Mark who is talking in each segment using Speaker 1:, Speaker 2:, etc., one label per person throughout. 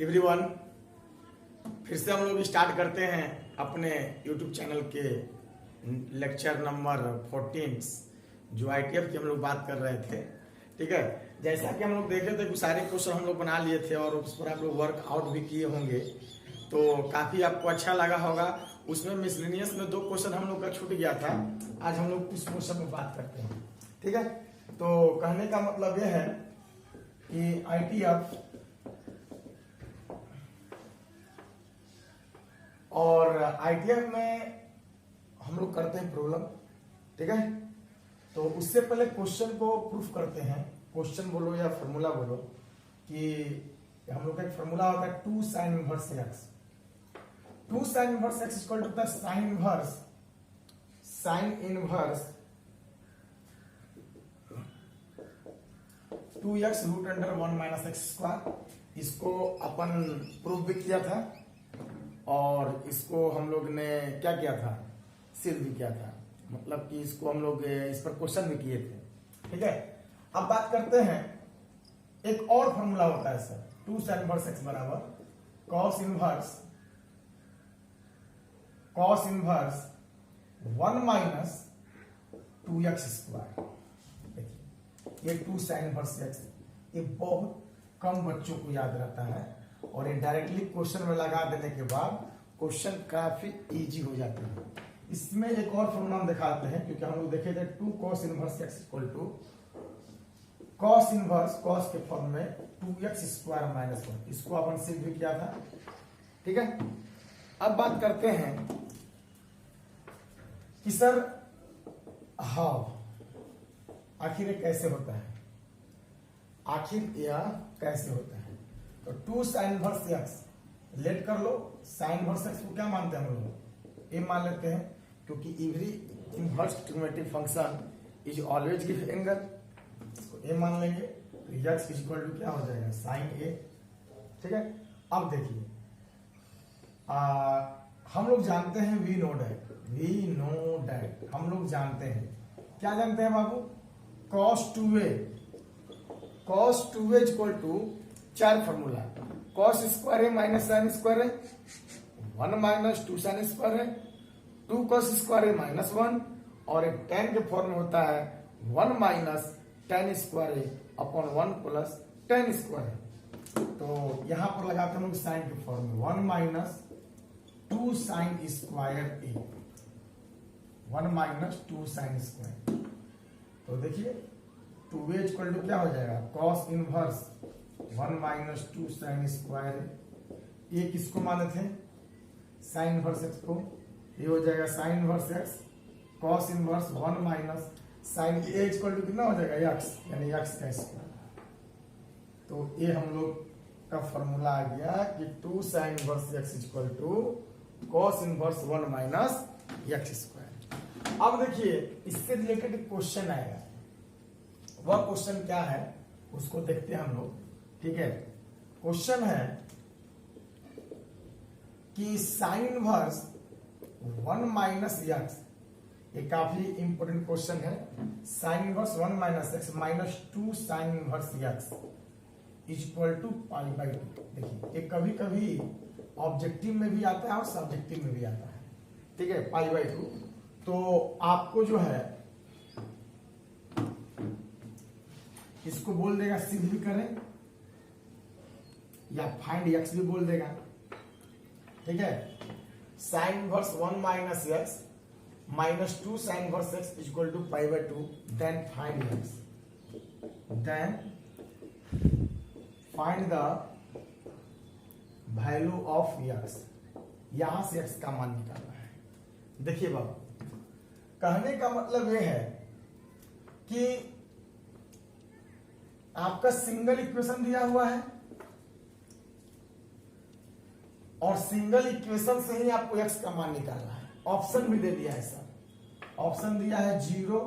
Speaker 1: Everyone, फिर से हम लोग स्टार्ट करते हैं अपने यूट्यूब चैनल के लेक्चर नंबर 14 जो आईटीएफ की हम लोग बात कर रहे थे। ठीक है, जैसा कि हम लोग देखे थे कुछ सारे क्वेश्चन हम लोग बना लिए थे और उस पर आप लोग वर्कआउट भी किए होंगे, तो काफ़ी आपको अच्छा लगा होगा। उसमें मिसलेनियस में 2 क्वेश्चन हम लोग का छूट गया था। आज हम लोग उस क्वेश्चन में बात करते हैं। ठीक है, तो कहने का मतलब यह है कि आईटीएफ और आईटीएफ में हम लोग करते हैं प्रॉब्लम। ठीक है, तो उससे पहले क्वेश्चन को प्रूफ करते हैं। क्वेश्चन बोलो या फॉर्मूला बोलो कि हम लोग का एक फॉर्मूला होता है 2 sin inverse x। 2 sin inverse x equal to sine inverse 2x root under 1 minus x square. इसको अपन प्रूफ भी किया था और इसको हम लोग ने क्या किया था, सिद्ध भी किया था। मतलब कि इसको हम लोग इस पर क्वेश्चन भी किए थे। ठीक है, अब बात करते हैं एक और फॉर्मूला होता है सर, 2 sin इनवर्स x बराबर cos inverse 1 minus 2x square. देखिए ये 2 sin इनवर्स x, ये बहुत कम बच्चों को याद रहता है और ये डायरेक्टली क्वेश्चन में लगा देने के बाद क्वेश्चन काफी इजी हो जाते हैं। इसमें एक और फॉर्मूला हम दिखाते हैं, क्योंकि हम लोग देखे थे 2 cos inverse x equal to cos inverse cos के फॉर्म में 2x स्क्वायर माइनस 1। इसको अपन सिद्ध भी किया था। ठीक है, अब बात करते हैं कि सर हाफ आखिर ये कैसे होता है, आखिर यह कैसे होता है। तो 2 sin इनवर्स x लेट कर लो, sin इनवर्स x को क्या मानते हैं हम लोग, ए मान लेते हैं, क्योंकि every inverse trigonometric function is always give angle. इसको ए मान लेंगे तो x इक्वल टू क्या हो जाएगा, साइन ए। ठीक है, अब देखिए हम लोग जानते हैं वी नो डैट हम लोग जानते हैं, क्या जानते हैं बाबू, cos 2a equal to 4 formula, cos square है माइनस साइन स्क्वायर है, 1 माइनस 2 साइन स्क्वायर है, 2 cos स्क्वायर है माइनस 1, और एक tan के फॉर्म में होता है 1 माइनस tan स्क्वायर है अपॉन 1 प्लस tan स्क्वायर है। तो यहां पर लगाते हैं हम साइन के फॉर्म में 1 माइनस 2 साइन स्क्वायर ए, 1 माइनस 2 साइन स्क्वायर। तो देखिए 2a इक्वल टू क्या हो जाएगा, cos inverse 1 minus 2 sine square. ये किसको माने थे, साइन इनवर्स x को, ये हो जाएगा sine inverse x cos inverse 1 minus sine a equal to कितना हो जाएगा, x, यानी x का स्क्वायर। तो ये हम लोग का फॉर्मूला आ गया कि 2 sine inverse x equal to cos inverse 1 minus x square. अब देखिए इससे रिलेटेड क्वेश्चन आएगा, वह क्वेश्चन क्या है उसको देखते हैं हम लोग। ठीक है, क्वेश्चन है कि साइन इनवर्स 1 माइनस x, ये काफी इंपोर्टेंट क्वेश्चन है। Sine inverse 1 minus x minus 2 sine inverse x equal to pi by 2। देखिए ये कभी कभी ऑब्जेक्टिव में भी आता है और सब्जेक्टिव में भी आता है। ठीक है, पाई बाई 2। तो आपको जो है इसको बोल देगा सिद्ध भी करें या फाइंड x भी बोल देगा। ठीक है, sine inverse 1 minus x minus 2 sine inverse x equal to pi by 2, then find x, then find the value of x। यहां से x का मान निकालना है। देखिए बाबू, कहने का मतलब यह है कि आपका सिंगल इक्वेशन दिया हुआ है और सिंगल इक्वेशन से ही आपको x का मान निकालना है। ऑप्शन भी दे दिया है सर, ऑप्शन दिया है 0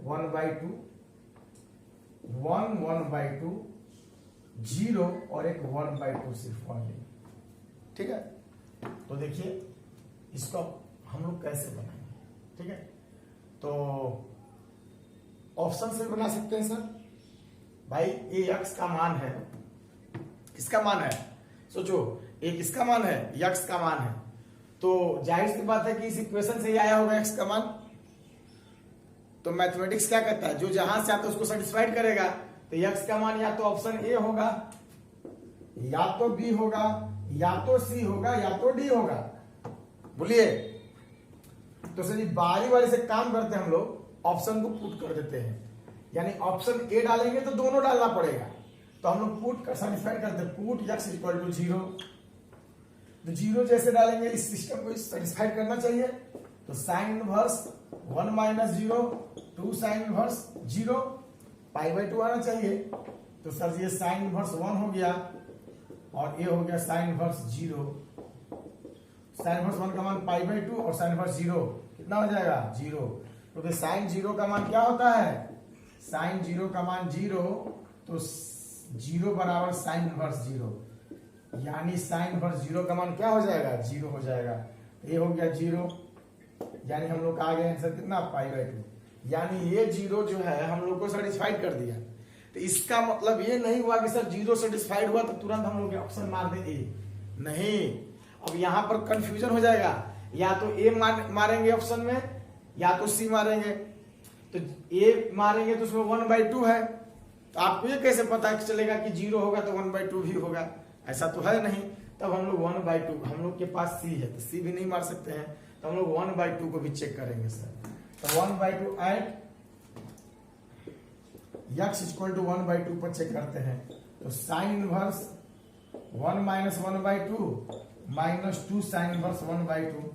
Speaker 1: 1/2, 1 1/2, 0 और एक 1/2 सिर्फ ओनली। ठीक है, तो देखिए इसको हम लोग कैसे बनाएंगे। ठीक है, तो ऑप्शन से बना सकते हैं सर। भाई ये x का मान है, किसका मान है, सोचो, एक इसका मान है, यक्स का मान है, तो जाहिर सी बात है कि इस इक्वेशन से ही आया होगा एक्स का मान। तो मैथमेटिक्स क्या कहता है, जो जहां से आता है उसको सेटिस्फाइड करेगा। तो यक्स का मान या तो ऑप्शन ए होगा, या तो बी होगा, या तो सी होगा, या तो डी होगा। बोलिए, तो सर बारी बारी से काम करते हैं हम लोग, ऑप्शन को पुट कर देते हैं, यानी ऑप्शन ए डालेंगे तो दोनों डालना पड़ेगा। तो हम लोग पुट कर सेटिस्फाइड करते हैं, पुट यक्स इक्वल टू 0। तो 0 जैसे डालेंगे, इस सिस्टम को सेटिस्फाइड करना चाहिए। तो sign inverse 1 minus 0, 2 sine inverse 0, π/2 आना चाहिए। तो सर ये साइन इनवर्स 1 हो गया और ये हो गया साइन इनवर्स 0। साइन इनवर्स 1 का मान π/2 और साइन इनवर्स 0 कितना हो जाएगा 0। क्योंकि साइन 0 का मान क्या होता है, साइन 0 का मान 0, तो 0 बराबर साइन इनवर्स 0, यानी साइन इनवर्स 0 का मान क्या हो जाएगा 0 हो जाएगा। ये हो गया 0, यानी हम लोग का आ गया आंसर कितना π/2, यानी ये 0 जो है हम लोग को सेटिस्फाइड कर दिया। तो इसका मतलब ये नहीं हुआ कि सर 0 सेटिस्फाइड हुआ तो तुरंत हम लोग ऑप्शन मार दे ए, नहीं। अब यहां पर कंफ्यूजन हो जाएगा, या तो ए मारेंगे ऑप्शन में, या तो सी मारेंगे। तो ए मारेंगे तो उसमें 1/2 है, तो आपको ये कैसे पता चलेगा कि 0 होगा तो 1/2 भी होगा, ऐसा तो है नहीं। तब हम लोग 1/2, हम लोग के पास सी है तो सी भी नहीं मार सकते हैं, तो हम लोग 1/2 को भी चेक करेंगे सर। तो 1/2 ऐड यक्स इक्वल टू 1/2 पर चेक करते हैं। तो sign inverse 1 minus 1/2 minus 2 sine inverse 1/2।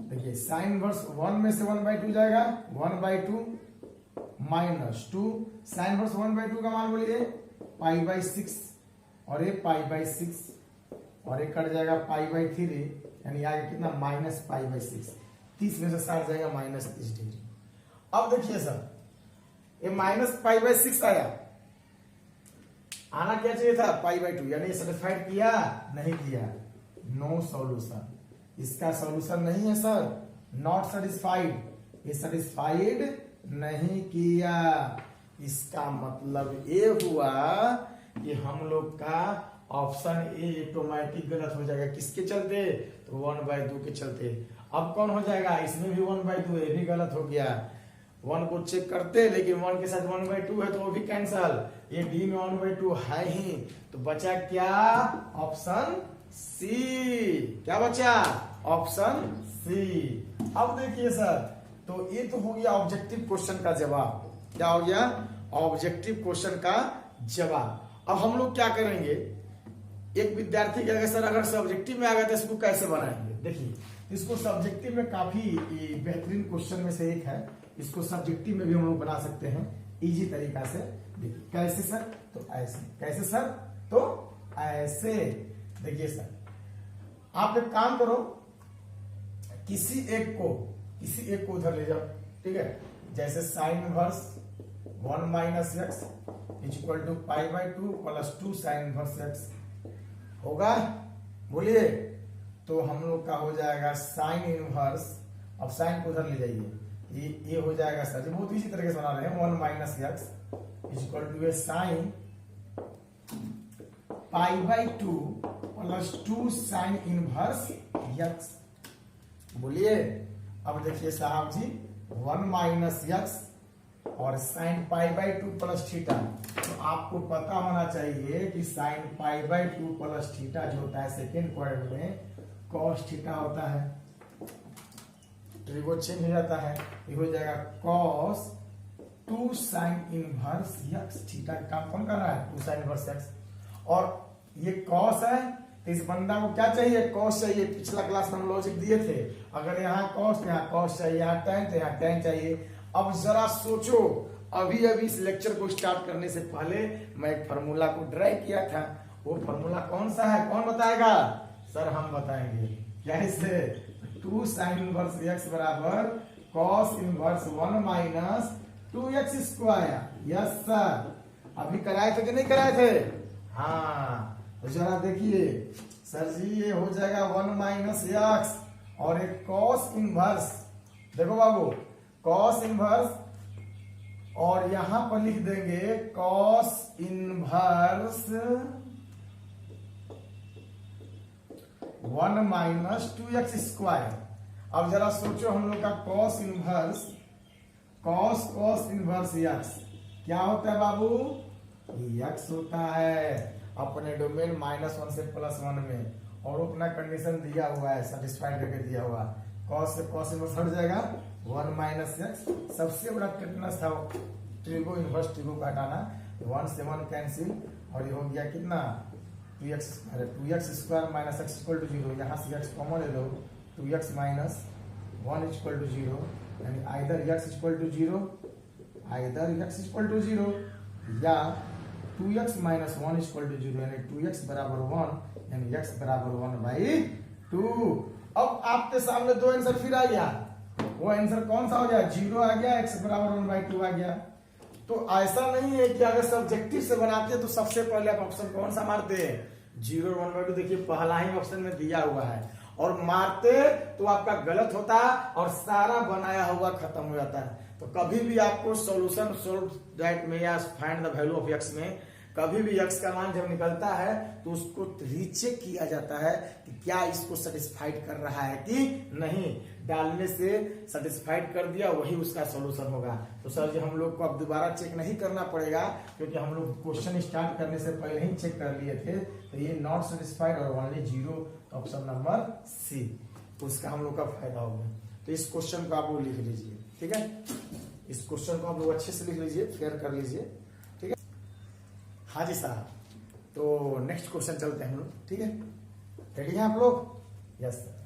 Speaker 1: देखिए साइन इनवर्स 1 में से 1/2 जाएगा, 1/2 माइनस 2 साइन इनवर्स 1/2 का मान बोलिए π/6, और ये π/6, और ये कट जाएगा π/3, यानी आगे कितना -π/6। 30 में से 60 जाएगा -30 डिग्री। अब देखिए सर, ये -π/6 आया, आना क्या चाहिए था π/2, यानी सेटिस्फाइड किया नहीं किया, नो सॉल्यूशन। इसका सॉल्यूशन नहीं है सर, नॉट सेटिस्फाइड, ये सेटिस्फाइड नहीं किया। इसका मतलब ये हुआ कि हम लोग का ऑप्शन ए ऑटोमेटिक गलत हो जाएगा। किसके चलते, तो 1/2 के चलते। अब कौन हो जाएगा, इसमें भी 1/2, ये भी गलत हो गया। 1 को चेक करते, लेकिन 1 के साथ 1/2 है तो वो भी कैंसल। ये डी में 1/2 है ही, तो बचा क्या, ऑप्शन सी। क्या बचा, ऑप्शन सी। अब देखिए सर, तो ये तो हो गया ऑब्जेक्टिव क्वेश्चन का जवाब। क्या हो गया, ऑब्जेक्टिव क्वेश्चन का जवाब। अब हम लोग क्या करेंगे, एक विद्यार्थी के सर अगर सब्जेक्टिव में आ गया तो इसको कैसे बनाएंगे। देखिए, इसको सब्जेक्टिव में काफी बेहतरीन क्वेश्चन में से एक है, इसको सब्जेक्टिव में भी हम लोग बना सकते हैं इजी तरीका से। देखिए कैसे सर, तो ऐसे, कैसे सर, तो ऐसे। देखिए सर, आप एक काम करो, किसी एक को उधर ले जाओ, ठीक है। जैसे sine inverse 1 minus x equal to π/2 plus 2 sine inverse x होगा, बोलिए। तो हम लोग का हो जाएगा साइन इनवर्स, अब साइन को उधर ले जाइए, ये हो जाएगा सर, ये बहुत इसी तरीके से बना रहे हैं, 1 minus x equal to sine π/2 plus 2 sine inverse x, बोलिए। अब देखिए साहब जी, 1 माइनस एक्स और साइन π/2 प्लस थीटा। तो आपको पता होना चाहिए कि साइन π/2 प्लस थीटा जो होता है सेकेंड क्वाड्रेंट में cos थीटा होता है, ट्रिगो चेंज हो जाता है, ये हो जाएगा cos 2 sine inverse x. Theta का काम कौन कर रहा है, 2 साइन इनवर्स एक्स। और ये cos है, तो इस बंदा को क्या चाहिए, cos चाहिए। पिछला क्लास में हम लॉजिक दिए थे, अगर यहाँ cos तो यहाँ cos चाहिए, यहाँ tan तो यहाँ tan चाहिए। अब जरा सोचो, अभी इस लेक्चर को स्टार्ट करने से पहले मैं एक फार्मूला को ड्राइव किया था, वो फार्मूला कौन सा है, कौन बताएगा, सर हम बताएंगे। कैसे, 2 साइन इनवर्स एक्स बराबर cos inverse 1 minus 2x square. Yes sir, अभी कराए थे कि नहीं कराए थे, हाँ। तो जरा देखिए सर जी, ये हो जाएगा 1 माइनस एक्स और एक cos इनवर्स, देखो बाबू cos इनवर्स, और यहां पर लिख देंगे cos inverse 1 minus 2x square. अब जरा सोचो हम लोग का कॉस इनवर्स x क्या होता है बाबू? x होता है अपने डोमेन -1 से +1 में, और अपना कंडीशन दिया हुआ है, सेटिस्फाइड करके दिया हुआ। कॉस से कॉस इनवर्स हट जाएगा, 1 माइनस x। सबसे बड़ा टेक्निक था ट्रिगो इनवर्स ट्रिगो का हटाना। 1 से 1 कैंसिल, और ये हो गया कितना 2x square minus x equal to 0। यहाँ से x कॉमन ले लो, 2x माइनस 1 इक्वल टू 0, यानी आइदर x इक्वल टू 0 या 2x माइनस 1 इक्वल टू 0, यानी 2x बराबर 1, यानी x बराबर 1/2। अब आपके सामने दो आंसर फिर आ गया। वो आंसर कौन सा हो गया? 0 आ गया, x बराबर 1/2 आ गया। तो ऐसा नहीं है कि अगर सब्जेक्टिव से बनाते हैं तो सबसे पहले आप ऑप्शन कौन सा मारते हैं? 0 और 1/2। देखिए पहला ही ऑप्शन में दिया हुआ है, और मारते तो आपका गलत होता और सारा बनाया हुआ खत्म हो जाता है। तो कभी भी आपको सॉल्यूशन सोल्व दैट में या find the value of x में कभी भी x का मान जब निकलता है तो उसको रीचेक किया जाता है कि क्या इसको सेटिस्फाइड कर रहा है कि नहीं। डालने से सेटिस्फाइड कर दिया, वही उसका सॉल्यूशन होगा। तो सर जी हम लोग को अब दोबारा चेक नहीं करना पड़ेगा, क्योंकि हम लोग क्वेश्चन स्टार्ट करने से पहले ही चेक कर लिए थे। तो ये नॉट सेटिस्फाइड और ओनली 0, ऑप्शन नंबर सी, उसका हम लोग का फायदा होगा। तो इस क्वेश्चन को आप लोग लिख लीजिए, ठीक है। इस क्वेश्चन को आप लोग अच्छे से लिख लीजिए, फेयर कर लीजिए, ठीक है। हाँ जी साहब, तो नेक्स्ट क्वेश्चन चलते हैं हम लोग, ठीक है। रेडी हैं आप लोग? Yes sir.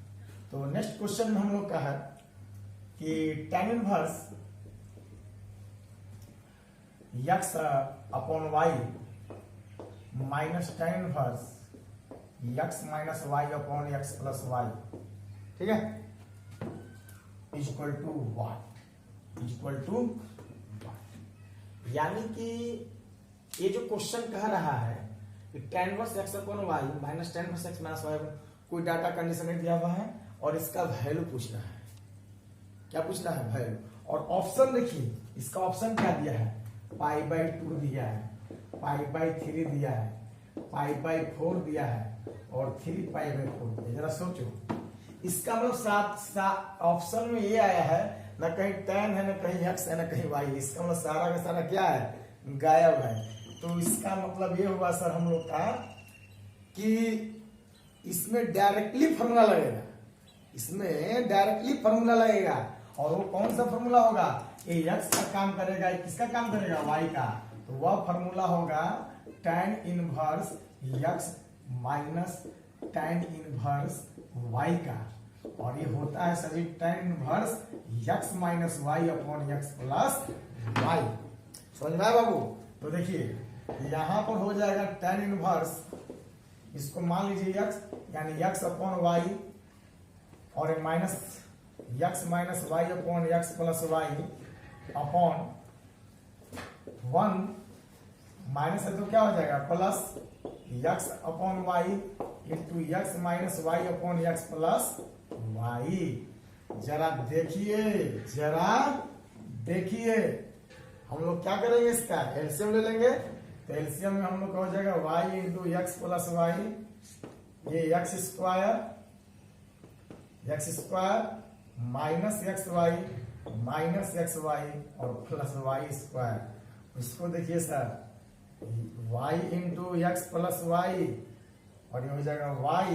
Speaker 1: तो नेक्स्ट क्वेश्चन में हम लोग का है कि tan inverse x upon y minus tan inverse x minus y upon x plus y, ठीक है, equal to what? Equal to what? यानी कि ये जो क्वेश्चन कह रहा है कि tan inverse x upon y minus tan inverse x minus y, कोई डाटा कंडीशन नहीं दिया हुआ है और इसका वैल्यू पूछना है। क्या पूछना है? वैल्यू। और ऑप्शन देखिए, इसका ऑप्शन क्या दिया है? π/2 दिया है, π/3 दिया है, π/4 दिया है, और 3π/4। जरा सोचो, इसका मतलब ऑप्शन में ये आया है, ना कहीं tan है, ना कहीं x है, ना कहीं y। इसका मतलब सारा का सारा क्या है? गायब है। तो इसका मतलब ये हुआ सर हम लोग का कि इसमें डायरेक्टली फॉर्मूला लगेगा, इसमें डायरेक्टली फॉर्मूला लगेगा। और वो कौन सा फॉर्मूला होगा? ये x का काम करेगा, किसका काम करेगा? y का। तो वह फॉर्मूला होगा tan inverse x minus tan inverse y का। और ये होता है सभी tan inverse x minus y upon x plus y। समझ में आया बाबू? तो देखिए यहां पर हो जाएगा tan इनवर्स, इसको मान लीजिए x, यानी x अपॉन y, और minus x minus y upon x plus y upon 1 minus है तो क्या हो जाएगा? Plus x upon y into x minus y upon x plus y। जरा देखिए हम लोग क्या करेंगे? इसका एलसीएम ले लेंगे। तो एलसीएम में हम लोग का हो जाएगा y into x plus y, ये x square minus x y और प्लस वाई स्क्वायर। इसको देखिए sir, y into x plus y, और ये हो जाएगा y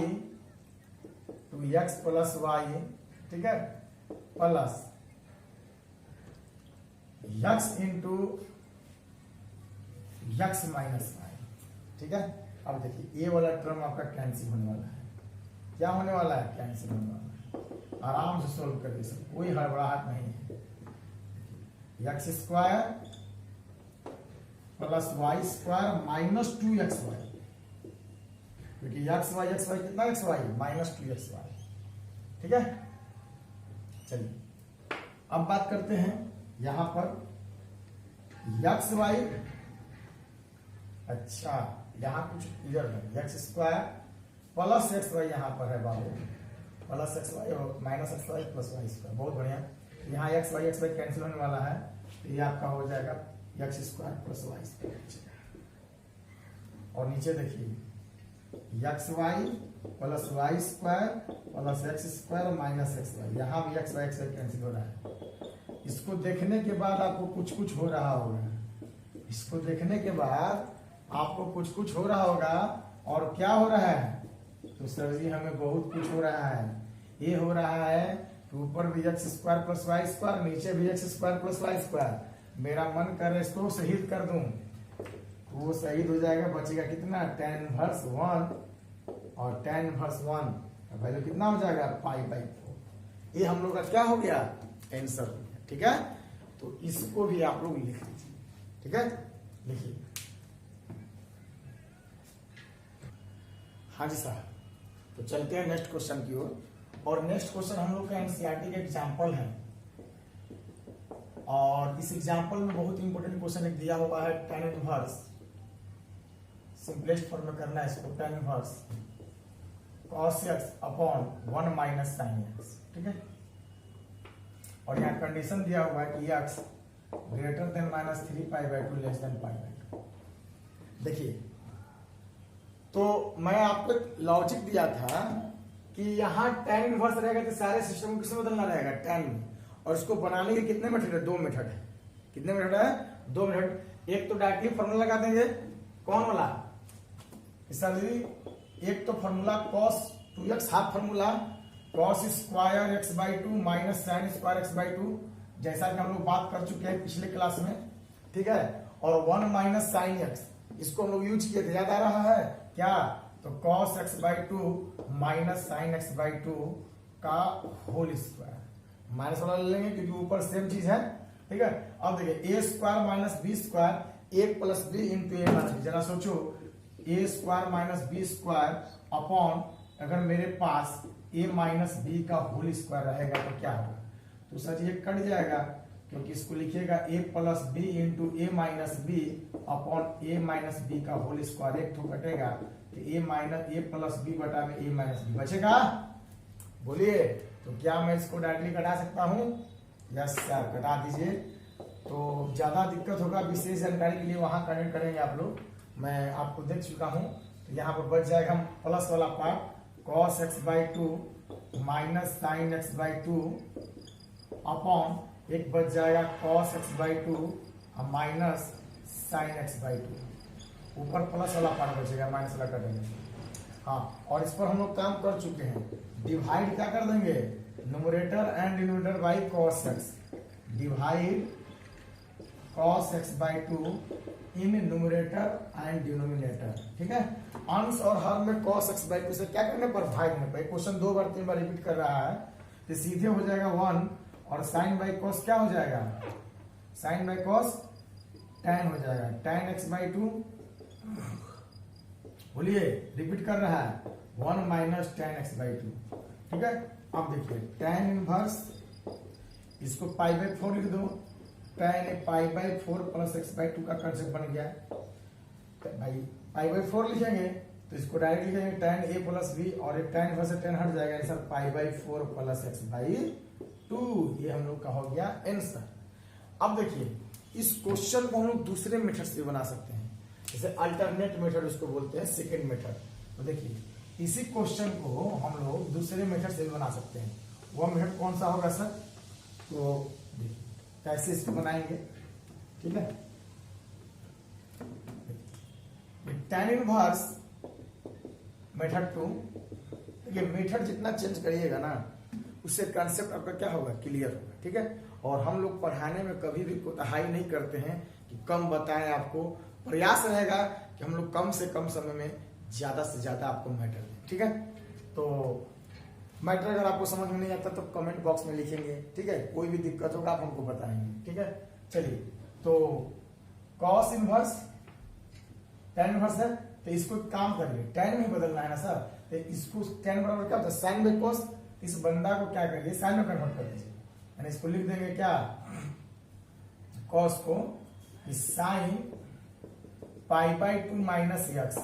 Speaker 1: to x plus y, ठीक है, plus x into x minus y, ठीक है। अब देखिए ये वाला टर्म आपका कैंसिल होने वाला है। क्या होने वाला है? कैंसिल होने वाला है। आराम से सोल्व कर दीजिए, कोई हड़बड़ाहट नहीं है। X square plus y square minus 2xy, क्योंकि एक्स वाई कितना एक्स वाई? माइनस 2xy, ठीक है। चलिए अब बात करते हैं यहां पर एक्स वाई। अच्छा यहां कुछ इधर है, x square plus x y यहां पर है बाबू, प्लस एक्स वाई और minus x y plus y square. बहुत बढ़िया। यहाँ एक्स वाई कैंसिल होने वाला है, तो ये आपका हो जाएगा x square plus y square. और नीचे देखिए x y plus y square plus x square minus x y, यहाँ भी एक्स वाई कैंसिल हो रहा है। इसको देखने के बाद आपको कुछ कुछ हो रहा होगा, इसको देखने के बाद आपको कुछ कुछ हो रहा होगा। और क्या हो रहा है? तो सर जी हमें बहुत कुछ हो रहा है। ये हो रहा है कि ऊपर भी x square plus y square, नीचे भी x square plus y square. मेरा मन करे इसको शहीद कर दूं, वो शहीद हो जाएगा। बचेगा कितना? tan इनवर्स 1 और tan इनवर्स 1 का वैल्यू कितना हो जाएगा? π/4। ये हम लोग का क्या हो गया? आंसर हो गया। ठीक है, तो इसको भी आप लोग लिख लीजिए। ठीक है, लिखिए। हाँ जी साहब, तो चलते हैं नेक्स्ट क्वेश्चन की ओर। और नेक्स्ट क्वेश्चन हम लोग का एनसीईआरटी का एग्जाम्पल है, और इस एग्जाम्पल में बहुत इंपॉर्टेंट क्वेश्चन एक दिया हुआ है tan इनवर्स। सिंपलेस्ट फॉर्म में करना है इसको, tan inverse cos x upon 1 minus sin x। ठीक है, और यहाँ कंडीशन दिया हुआ है कि x greater than -3π/2 less than π/2। देखिए, तो मैं आपको लॉजिक दिया था कि यहाँ tan इनवर्स रहेगा तो सारे सिस्टम को किसमें बदलना रहेगा? tan में। और इसको बनाने के कितने मेथड है? 2 मेथड है। कितने मेथड है? 2 मेथड। एक तो डायरेक्टली फॉर्मूला लगा देंगे, कौन वाला? एक तो formula cos 2x, half formula cos square x/2 minus sin square x/2, जैसा कि हम लोग बात कर चुके हैं पिछले क्लास में। ठीक है, और 1 माइनस sin x, इसको हम लोग यूज किए थे, याद आ रहा है क्या? तो cos x/2 minus sin x/2 का होल स्क्वायर, माइनस वाला ले लेंगे क्योंकि ऊपर सेम चीज है। ठीक है, अब देखिए a square minus b square, a plus b into a minus b. जरा सोचो, a square minus b square upon, अगर मेरे पास a माइनस बी का होल स्क्वायर रहेगा तो क्या होगा? तो सर ये कट जाएगा, क्योंकि इसको लिखिएगा a plus b into a minus b upon a minus b का होल स्क्वायर। एक तो कटेगा तो ए प्लस बी बटा में ए माइनस बी बचेगा। बोलिए, तो क्या मैं इसको डायरेक्टली कटा सकता हूं? यस सर, कटा दीजिए। तो ज्यादा दिक्कत होगा, विशेष जानकारी के लिए वहां कनेक्ट करेंगे आप लोग, मैं आपको देख चुका हूं। तो यहाँ पर बच जाएगा हम प्लस वाला part, cos x/2 minus sin x/2 upon एक बच जाएगा cos x/2 minus sin x/2। ऊपर प्लस वाला पार्ट बचेगा, माइनस वाला कटेंगे। हाँ, और इस पर हम लोग काम कर चुके हैं। डिवाइड क्या कर देंगे? Numerator and denominator by cos x। Divide cos x/2 in numerator and denominator. ठीक है, अंश और हर में cos x/2 से क्या करने पर? भागने पर। क्वेश्चन 2 बार 3 बार रिपीट कर रहा है, तो सीधे हो जाएगा 1, और sin बाई cos क्या हो जाएगा? sin बाई cos tan हो जाएगा, tan x/2। बोलिए, रिपीट कर रहा है, 1 माइनस tan x/2। ठीक है, अब देखिए tan इनवर्स, इसको π/4 लिख दो, tan π/4 प्लस x/2 का कंसेप्ट बन गया। भाई π/4 लिखेंगे तो इसको डायरेक्ट लिखेंगे tan a प्लस b, और एक tan इनवर्स से tan हट जाएगा, सर π/4 प्लस x/2। ये हम लोग का हो गया आंसर। अब देखिए, इस क्वेश्चन को हम लोग दूसरे मेथड से बना सकते हैं, जैसे अल्टरनेट मेथड उसको बोलते हैं, सेकेंड मेथड। तो देखिए, इसी क्वेश्चन को हम लोग दूसरे मेथड से भी बना सकते हैं। वो मेथड कौन सा होगा सर? तो देखिए कैसे इसको बनाएंगे। ठीक है, tan इनवर्स मेथड 2। देखिए, मेथड जितना चेंज करिएगा ना, उससे कंसेप्ट आपका क्या होगा? क्लियर होगा। ठीक है, और हम लोग पढ़ाने में कभी भी कोताही नहीं करते हैं कि कम बताएं आपको। प्रयास रहेगा कि हम लोग कम से कम समय में ज्यादा से ज्यादा आपको मैटर दें। ठीक है, तो मैटर अगर आपको समझ में नहीं आता तो कमेंट बॉक्स में लिखेंगे। ठीक है, कोई भी दिक्कत होगा आप हमको बताएंगे। ठीक है, चलिए, तो cos इनवर्स tan इनवर्स है, तो इसको काम करिए, tan में बदलना है ना सर। तो इसको tan बराबर क्या होता है? sin by cos। इस बंदा को क्या करिए? sin में कन्वर्ट कर दीजिए, यानी इसको लिख देंगे क्या? cos को sin π/2 minus x,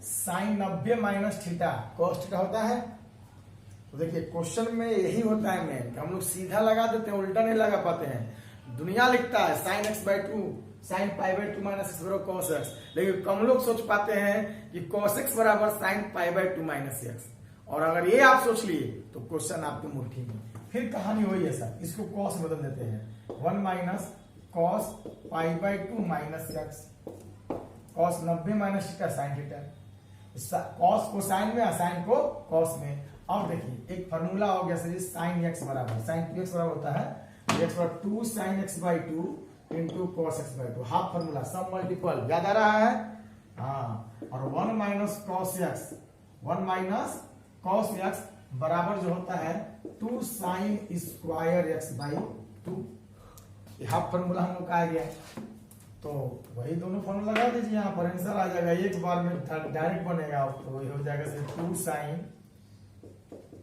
Speaker 1: sin 90 minus theta, cos theta होता है। तो देखिए, क्वेश्चन में यही होता है मेन, हम लोग सीधा लगा देते हैं, उल्टा नहीं लगा पाते हैं। दुनिया लिखता है sin x/2 sin π/2 minus x बराबर cos x, लेकिन कम लोग सोच पाते हैं कि cos x बराबर sin π/2 माइनस x। और अगर ये आप सोच लिए तो क्वेश्चन आपके मुट्ठी में। फिर कहानी वही है सर, इसको कॉस बदल देते हैं, 1 minus cos pi by 2 minus x, cos 90 minus theta sine theta, cos को साइन में, साइन को कॉस में। अब देखिए एक फार्मूला हो गया सर, साइन एक्स बराबर, साइन 2x बराबर होता है एक्स बराबर 2 sine x by 2 into cos x by 2, half formula, सब मल्टीपल, याद आ रहा है? हाँ, और 1 minus cos x, 1 minus cos x बराबर जो होता है 2 sine square x by 2, half formula हम लोग का आ गया। तो वही दोनों फॉर्मूला लगा दीजिए, यहाँ पर आंसर आ जाएगा, एक बार में डायरेक्ट बनेगा, तो वही हो जाएगा sir 2 sine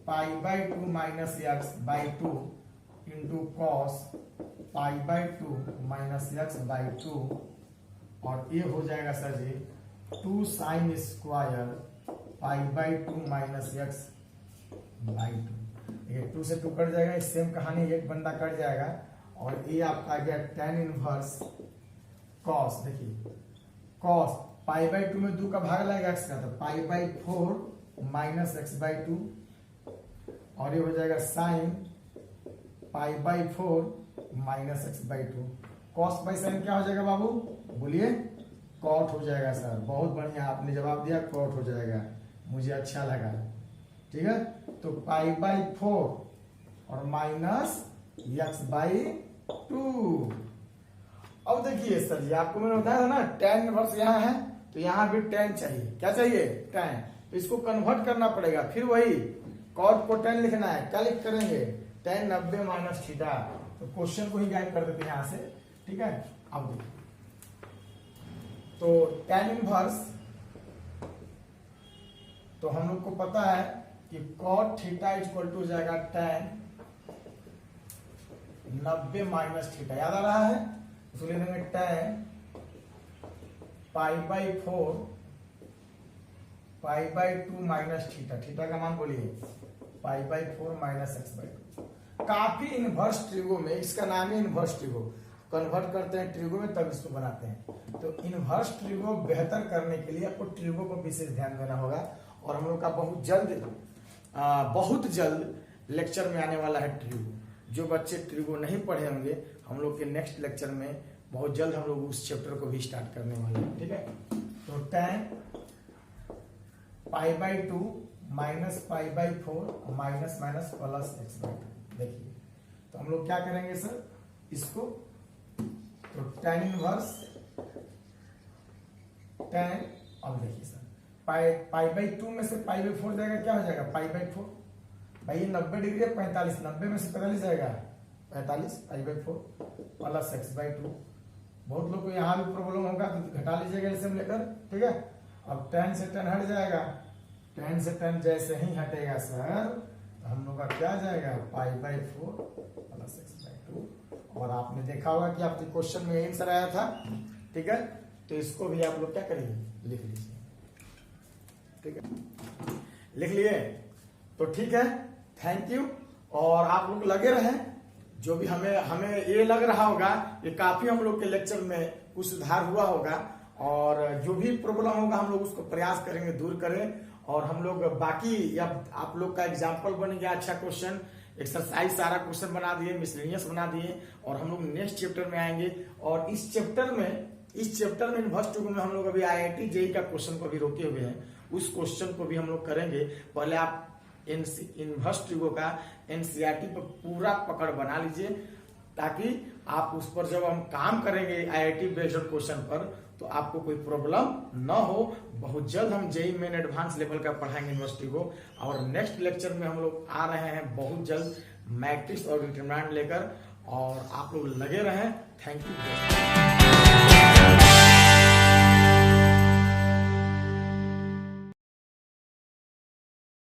Speaker 1: pi by 2 minus x by 2 into cos pi by 2 minus x by 2, और ये हो जाएगा सर जी 2 sine square pi by 2 minus x by 2, ये 2 से 2 कट जाएगा, सेम कहानी, एक बंदा कट जाएगा, और ये आपका आ गया tan इनवर्स कॉस, देखिए कॉस पाई बाई 2 में 2 का भाग लगेगा एक्स का, तो pi by 4 minus x by 2, और ये हो जाएगा sign pi by 4 minus x by 2, cos by sine क्या हो जाएगा बाबू, बोलिए? कॉट हो जाएगा सर, बहुत बढ़िया, आपने जवाब दिया, कॉट हो जाएगा, मुझे अच्छा लगा, ठीक है। तो पाई बाई 4 और माइनस एक्स बाई 2। अब देखिए सर जी, आपको मैंने बताया था ना tan इनवर्स यहाँ है, तो यहाँ भी tan चाहिए, क्या चाहिए? tan, तो इसको कन्वर्ट करना पड़ेगा, फिर वही cot को tan लिखना है, क्या लिख करेंगे? tan 90 माइनस थीटा, तो क्वेश्चन को ही गायब कर देते हैं यहाँ से, ठीक है। अब देखिए, तो tan इनवर्स, तो हम लोग को पता है कि cot थीटा इक्वल टू जाएगा tan 90 माइनस थीटा, याद आ रहा है? इसको ले देंगे tan pi by 4 pi by 2 minus theta, theta का मान बोलिए pi by 4 minus x by 2। काफी इनवर्स ट्रिगो में, इसका नाम है इनवर्स ट्रिगो, कन्वर्ट करते हैं ट्रिगो में तब इसको बनाते हैं। तो इनवर्स ट्रिगो बेहतर करने के लिए आपको ट्रिगो को विशेष ध्यान देना होगा, और हम लोग का बहुत जल्द लेक्चर में आने वाला है ट्रिगो। जो बच्चे ट्रिगो नहीं पढ़े होंगे, हम लोग के नेक्स्ट लेक्चर में बहुत जल्द हम लोग उस चैप्टर को भी स्टार्ट करने वाले हैं, ठीक है। तो tan pi by 2 minus pi by 4 minus minus plus x by 2, देखिए तो हम लोग क्या करेंगे सर इसको, तो tan इनवर्स tan, अब देखिए सर पाई बाई 2 में से पाई बाई 4 जाएगा, क्या हो जाएगा? पाई बाई 4, भाई ये 90 डिग्री है, 45, 90 में से 45 जाएगा 45 pi by 4 plus x by 2। बहुत लोग को यहाँ भी प्रॉब्लम होगा, तो घटा लीजिएगा इसे लेकर, ठीक है। अब tan से tan हट जाएगा, tan से tan जैसे ही हटेगा सर, तो हम लोग का क्या जाएगा? Pi by 4 plus x by 2। और आपने देखा होगा कि आपके क्वेश्चन में आंसर आया था, ठीक है। तो इसको भी आप लोग क्या करेंगे? लिख लीजिए, ठीक है, लिख लिए तो ठीक है, थैंक यू। और आप लोग लगे रहे, जो भी हमें ये लग रहा होगा कि काफी हम लोग के लेक्चर में कुछ सुधार हुआ होगा, और जो भी प्रॉब्लम होगा हम लोग उसको प्रयास करेंगे दूर करें, और हम लोग बाकी आप लोग का एग्जाम्पल बन गया, अच्छा क्वेश्चन एक्सरसाइज सारा क्वेश्चन बना दिए, मिसलेनियस बना दिए, और हम लोग नेक्स्ट चैप्टर में आएंगे। और इस चैप्टर में इनवर्स ट्रिगो में हम लोग अभी IIT JEE का क्वेश्चन को भी रोके हुए हैं, उस क्वेश्चन को भी हम लोग करेंगे। पहले आप इनवर्स ट्रिगो का NCERT पर पूरा पकड़ बना लीजिए, ताकि आप उस पर जब हम काम करेंगे IIT बेस्ड क्वेश्चन पर, तो आपको कोई प्रॉब्लम न हो। बहुत जल्द हम JEE मेन एडवांस लेवल का पढ़ाएंगे इनवर्स ट्रिगो, और नेक्स्ट लेक्चर में हम लोग आ रहे हैं बहुत जल्द मैट्रिक्स और डिटरमिनेंट लेकर, और आप लोग लगे रहें। Thank you.